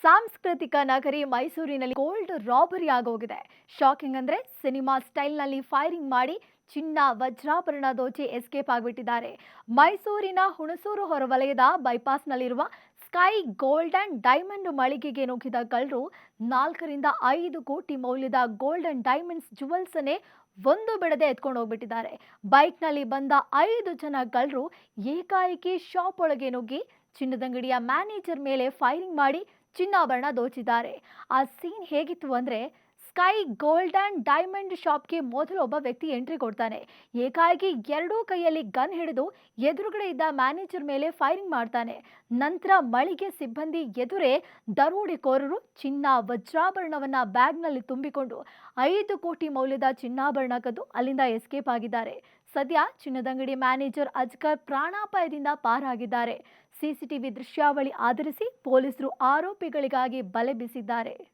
ಸಾಂಸ್ಕೃತಿಕ ನಗರಿ ಮೈಸೂರಿನಲ್ಲಿ ಗೋಲ್ಡ್ ರಾಬರಿ ಆಗೋಗಿದೆ. ಶಾಕಿಂಗ್ ಅಂದ್ರೆ ಸಿನಿಮಾ ಸ್ಟೈಲ್ನಲ್ಲಿ ಫೈರಿಂಗ್ ಮಾಡಿ ಚಿನ್ನ ವಜ್ರಾಭರಣ ದೋಚಿ ಎಸ್ಕೇಪ್ ಆಗಿಬಿಟ್ಟಿದ್ದಾರೆ. ಮೈಸೂರಿನ ಹುಣಸೂರು ಹೊರವಲಯದ ಬೈಪಾಸ್ನಲ್ಲಿರುವ ಸ್ಕೈ ಗೋಲ್ಡ್ ಅಂಡ್ ಡೈಮಂಡ್ ಮಳಿಗೆಗೆ ನುಗ್ಗಿದ ಕಳ್ಳರು 4 ರಿಂದ 5 ಕೋಟಿ ಮೌಲ್ಯದ ಗೋಲ್ಡ್ ಅಂಡ್ ಡೈಮಂಡ್ಸ್ ಜುವೆಲ್ಸ್ ಅನ್ನೇ ಒಂದು ಬಿಡದೆ ಎತ್ಕೊಂಡು ಹೋಗ್ಬಿಟ್ಟಿದ್ದಾರೆ. ಬೈಕ್ನಲ್ಲಿ ಬಂದ 5 ಜನ ಕಳ್ಳರು ಏಕಾಏಕಿ ಶಾಪ್ ಒಳಗೆ ನುಗ್ಗಿ ಚಿನ್ನದಂಗಡಿಯ ಮ್ಯಾನೇಜರ್ ಮೇಲೆ ಫೈರಿಂಗ್ ಮಾಡಿ ಚಿನ್ನಾಭರಣ ದೋಚಿದ್ದಾರೆ. ಆ ಸೀನ್ ಹೇಗಿತ್ತು ಅಂದ್ರೆ, ಸ್ಕೈ ಗೋಲ್ಡ್ ಅಂಡ್ ಡೈಮಂಡ್ ಶಾಪ್ಗೆ ಮೊದಲು ಒಬ್ಬ ವ್ಯಕ್ತಿ ಎಂಟ್ರಿ ಕೊಡ್ತಾನೆ. ಏಕಾಏಕಿ ಎರಡೂ ಕೈಯಲ್ಲಿ ಗನ್ ಹಿಡಿದು ಎದುರುಗಡೆ ಇದ್ದ ಮ್ಯಾನೇಜರ್ ಮೇಲೆ ಫೈರಿಂಗ್ ಮಾಡ್ತಾನೆ. ನಂತರ ಮಳಿಗೆ ಸಿಬ್ಬಂದಿ ಎದುರೇ ದರೋಡೆಕೋರರು ಚಿನ್ನ ವಜ್ರಾಭರಣವನ್ನ ಬ್ಯಾಗ್ನಲ್ಲಿ ತುಂಬಿಕೊಂಡು 5 ಕೋಟಿ ಮೌಲ್ಯದ ಚಿನ್ನಾಭರಣ ಕದ್ದು ಅಲ್ಲಿಂದ ಎಸ್ಕೇಪ್ ಆಗಿದ್ದಾರೆ. ಸದ್ಯ ಚಿನ್ನದಂಗಡಿ ಮ್ಯಾನೇಜರ್ ಅಜ್ಗರ್ ಪ್ರಾಣಾಪಾಯದಿಂದ ಪಾರಾಗಿದ್ದಾರೆ. ಸಿಸಿಟಿವಿ ದೃಶ್ಯಾವಳಿ ಆಧರಿಸಿ ಪೊಲೀಸರು ಆರೋಪಿಗಳಿಗಾಗಿ ಬಲೆ ಬೀಸಿದ್ದಾರೆ.